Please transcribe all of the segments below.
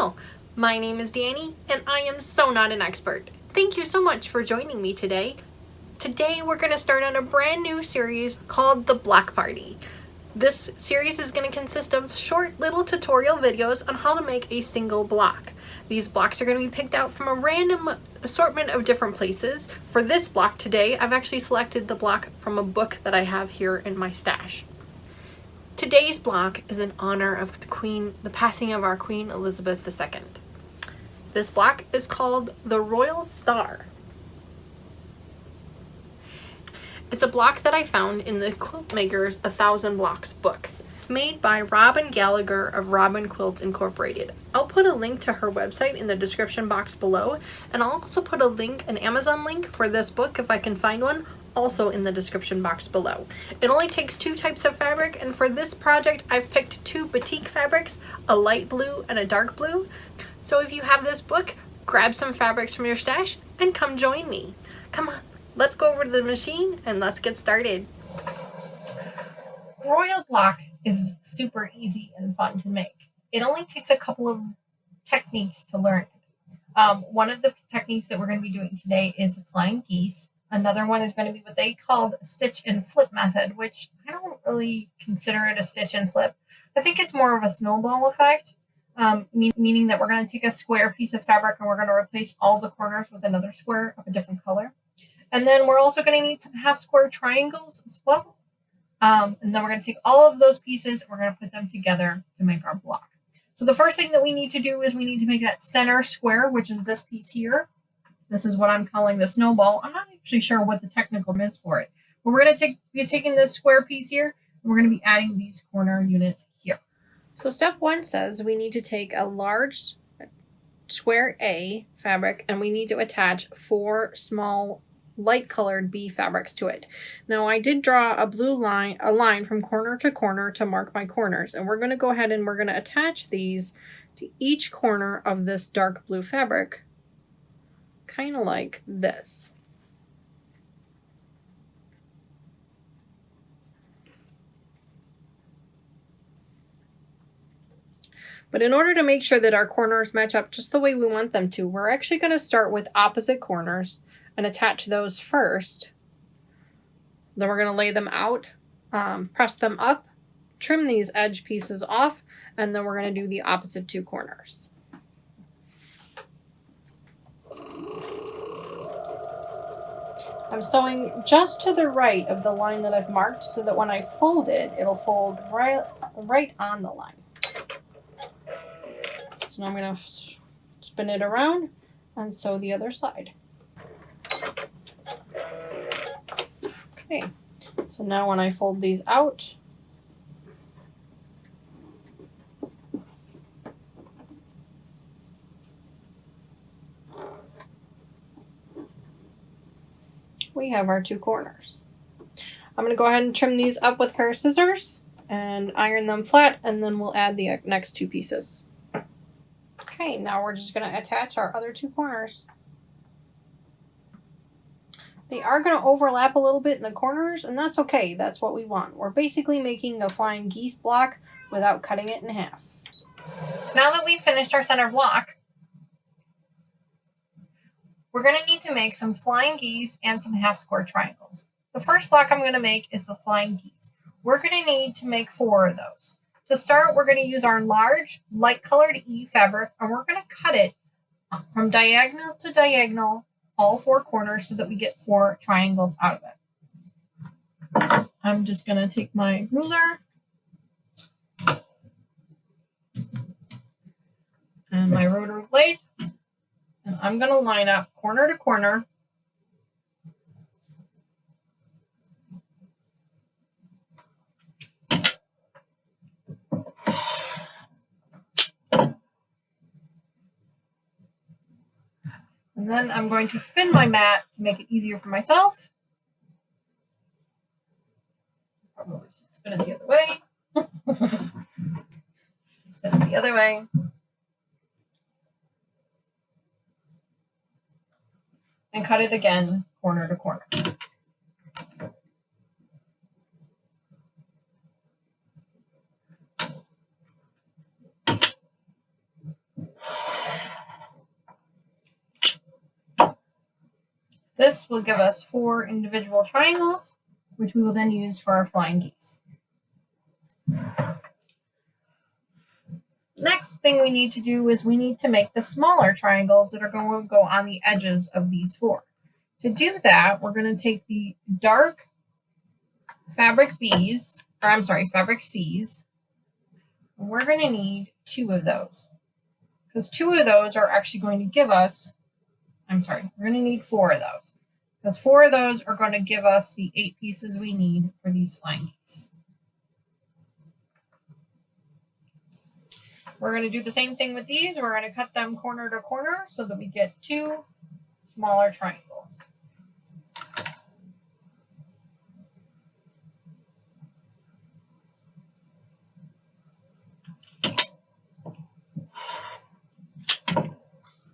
channel. My name is Danny and I am so not an expert. Thank you so much for joining me today. Today we're going to start on a brand new series called The Block Party. This series is going to consist of short little tutorial videos on how to make a single block. These blocks are going to be picked out from a random assortment of different places. For this block today, I've actually selected the block from a book that I have here in my stash. Today's block is in honor of the passing of our Queen Elizabeth II. This block is called the Royal Star. It's a block that I found in the Quiltmakers 1,000 Blocks book, made by Robin Gallagher of Robin Quilts Incorporated. I'll put a link to her website in the description box below, and I'll also put a link, an Amazon link for this book if I can find one, also in the description box below. It only takes 2 types of fabric, and for this project I've picked 2 batik fabrics, a light blue and a dark blue. So if you have this book, grab some fabrics from your stash and come join me. Come on, let's go over to the machine and let's get started. Royal block is super easy and fun to make. It only takes a couple of techniques to learn it. One of the techniques that we're going to be doing today is flying geese. Another one is going to be what they called a stitch and flip method, which I don't really consider it a stitch and flip. I think it's more of a snowball effect, meaning that we're going to take a square piece of fabric and we're going to replace all the corners with another square of a different color. And then we're also going to need some half square triangles as well. And then we're going to take all of those pieces and we're going to put them together to make our block. So the first thing that we need to do is we need to make that center square, which is this piece here. This is what I'm calling the snowball. I'm not actually sure what the technical name is for it. But we're going to be taking this square piece here, and we're going to be adding these corner units here. So step 1 says we need to take a large square A fabric, and we need to attach 4 small light colored B fabrics to it. Now I did draw a line from corner to corner to mark my corners, and we're going to go ahead and we're going to attach these to each corner of this dark blue fabric, kind of like this. But in order to make sure that our corners match up just the way we want them to, we're actually going to start with opposite corners and attach those first. Then we're going to lay them out, press them up, trim these edge pieces off, and then we're going to do the opposite 2 corners. I'm sewing just to the right of the line that I've marked so that when I fold it, it'll fold right on the line. So now I'm going to spin it around and sew the other side. Okay, so now when I fold these out, we have our 2 corners. I'm going to go ahead and trim these up with a pair of scissors and iron them flat, and then we'll add the next 2 pieces. Okay, now we're just going to attach our other 2 corners. They are going to overlap a little bit in the corners, and that's okay. That's what we want. We're basically making a flying geese block without cutting it in half. Now that we've finished our center block, we're going to need to make some flying geese and some half square triangles. The first block I'm going to make is the flying geese. We're going to need to make 4 of those. To start, we're going to use our large light colored E fabric, and we're going to cut it from diagonal to diagonal, all 4 corners, so that we get 4 triangles out of it. I'm just going to take my ruler and my rotary blade, and I'm going to line up corner to corner. And then I'm going to spin my mat to make it easier for myself. Probably should spin it the other way. Spin it the other way. And cut it again, corner to corner. This will give us 4 individual triangles, which we will then use for our flying geese. Next thing we need to do is we need to make the smaller triangles that are going to go on the edges of these 4. To do that, we're going to take the dark fabric B's, or I'm sorry, fabric C's, and we're going to need 2 of those. Because 2 of those are actually going to give us, we're going to need 4 of those. Because 4 of those are going to give us the 8 pieces we need for these flying geese. We're going to do the same thing with these. We're going to cut them corner to corner so that we get 2 smaller triangles.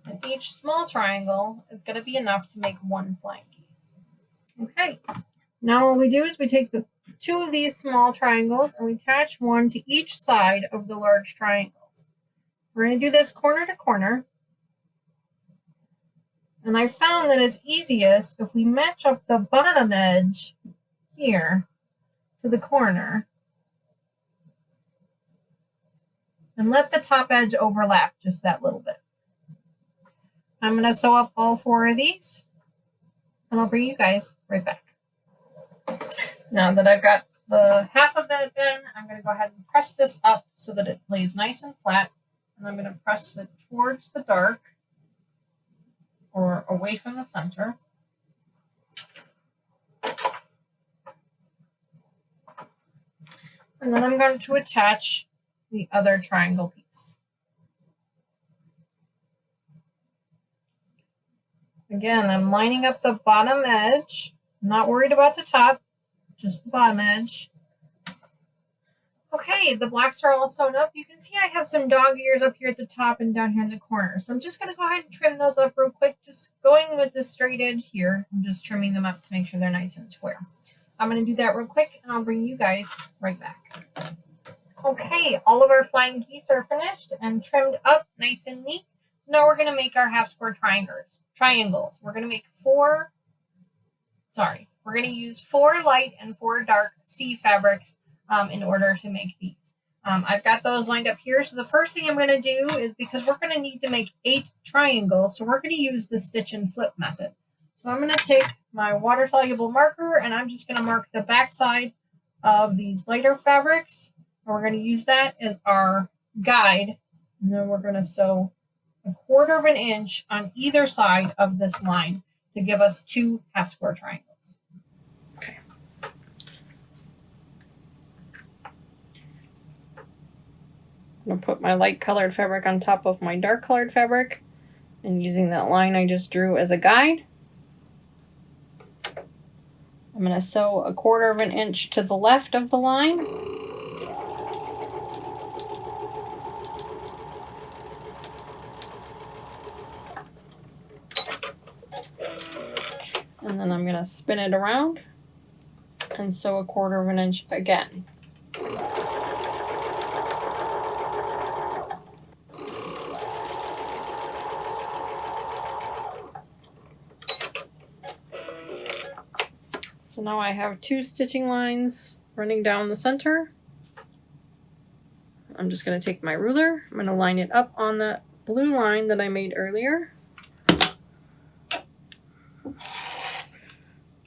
And each small triangle is going to be enough to make 1 flying geese. Okay, now what we do is we take the 2 of these small triangles and we attach 1 to each side of the large triangles. We're going to do this corner to corner. And I found that it's easiest if we match up the bottom edge here to the corner and let the top edge overlap just that little bit. I'm going to sew up all 4 of these and I'll bring you guys right back. Now that I've got the half of that done, I'm going to go ahead and press this up so that it lays nice and flat. And I'm going to press it towards the dark or away from the center. And then I'm going to attach the other triangle piece. Again, I'm lining up the bottom edge. I'm not worried about the top, just the bottom edge. Okay, the blocks are all sewn up. You can see I have some dog ears up here at the top and down here in the corner. So I'm just going to go ahead and trim those up real quick, just going with the straight edge here. I'm just trimming them up to make sure they're nice and square. I'm going to do that real quick and I'll bring you guys right back. Okay, all of our flying geese are finished and trimmed up nice and neat. Now we're going to make our half square triangles. We're going to make we're going to use 4 light and 4 dark C fabrics in order to make these. I've got those lined up here. So the first thing I'm going to do is, because we're going to need to make 8 triangles, so we're going to use the stitch and flip method. So I'm going to take my water soluble marker and I'm just going to mark the back side of these lighter fabrics. And we're going to use that as our guide. And then we're going to sew 1/4 inch on either side of this line to give us 2 half square triangles. Okay. I'm going to put my light colored fabric on top of my dark colored fabric and using that line I just drew as a guide. I'm going to sew 1/4 inch to the left of the line. And then I'm going to spin it around and sew 1/4 inch again. So now I have 2 stitching lines running down the center. I'm just going to take my ruler. I'm going to line it up on the blue line that I made earlier.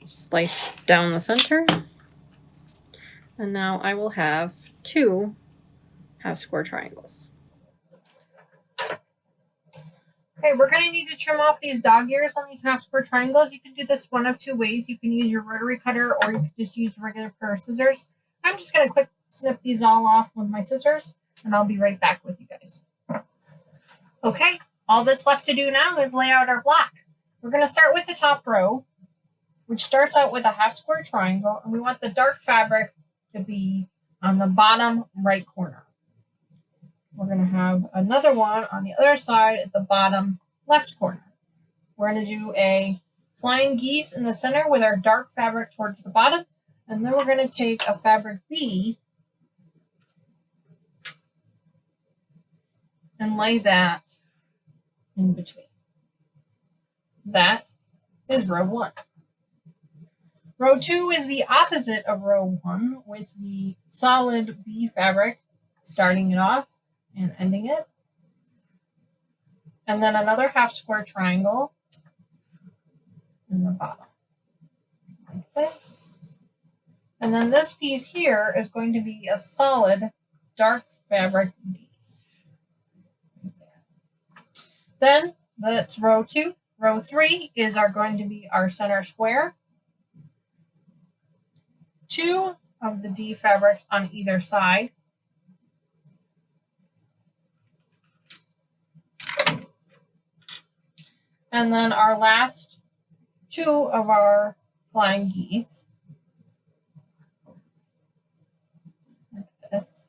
Slice down the center. And now I will have 2 half square triangles. Okay, we're going to need to trim off these dog ears on these half square triangles. You can do this one of 2 ways. You can use your rotary cutter or you can just use a regular pair of scissors. I'm just going to quick snip these all off with my scissors and I'll be right back with you guys. Okay, all that's left to do now is lay out our block. We're going to start with the top row, which starts out with a half square triangle, and we want the dark fabric to be on the bottom right corner. We're going to have another one on the other side at the bottom left corner. We're going to do a flying geese in the center with our dark fabric towards the bottom, and then we're going to take a fabric B and lay that in between. That is row 1. Row 2 is the opposite of row 1, with the solid B fabric starting it off and ending it. And then another half square triangle in the bottom, like this. And then this piece here is going to be a solid dark fabric D. Then that's row 2. Row 3 is going to be our center square. 2 of the D fabrics on either side. And then our last 2 of our flying geese. Like this.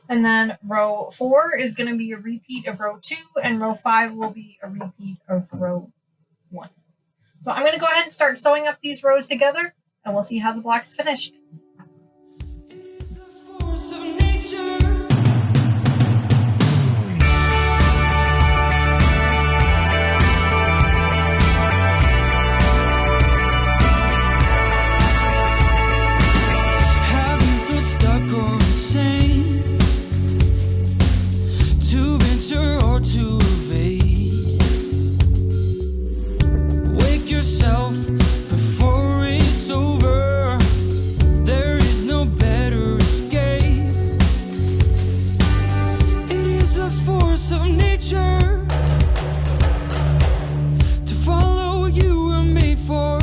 And then row 4 is going to be a repeat of row 2, and row 5 will be a repeat of row 1. So I'm going to go ahead and start sewing up these rows together, and we'll see how the block is finished. It's a force of nature. Have you felt stuck or insane? To venture or to evade? Wake yourself before it's over. There is no better escape. It is a force of nature. To follow you were made for.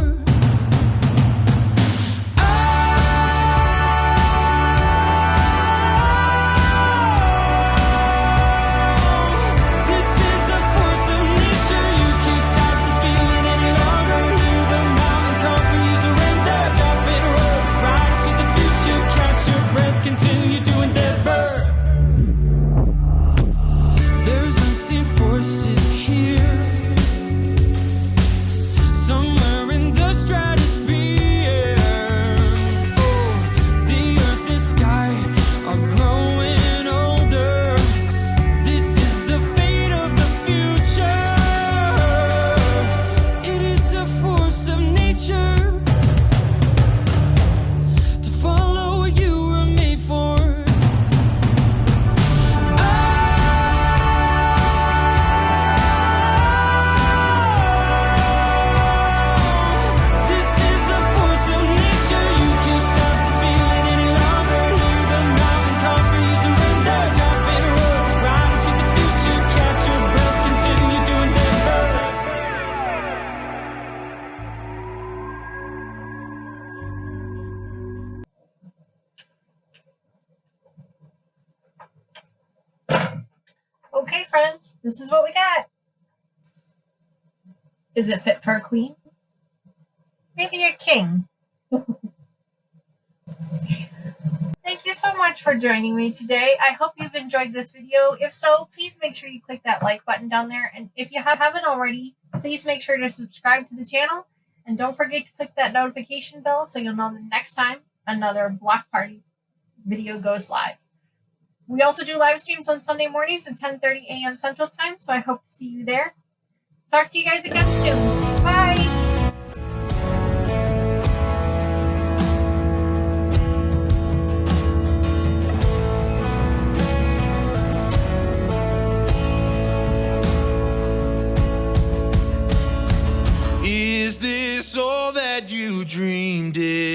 This is a force of nature. You can't stop this feeling any longer. Hear the mountain conquer, you surrender. Jump and roll, ride into the future. Catch your breath, continue to endeavor. There's unseen forces here, somewhere in the stratosphere. The earth and sky are growing older. This is the fate of the future. It is a force of nature. To follow what you were made for. This is a force of nature. You can't stop this feeling any longer. Hear the mountain conquer, you surrender. Jump and roll, ride into the future. Catch your breath, continue to endeavor. Okay, friends, this is what we got. Is it fit for a queen? Maybe a king. Thank you so much for joining me today. I hope you've enjoyed this video. If so, please make sure you click that like button down there. And if you haven't already, please make sure to subscribe to the channel. And don't forget to click that notification bell so you'll know the next time another block party video goes live. We also do live streams on Sunday mornings at 10:30 a.m. Central Time, so I hope to see you there. Talk to you guys again soon. Bye! Is this all that you dreamed it?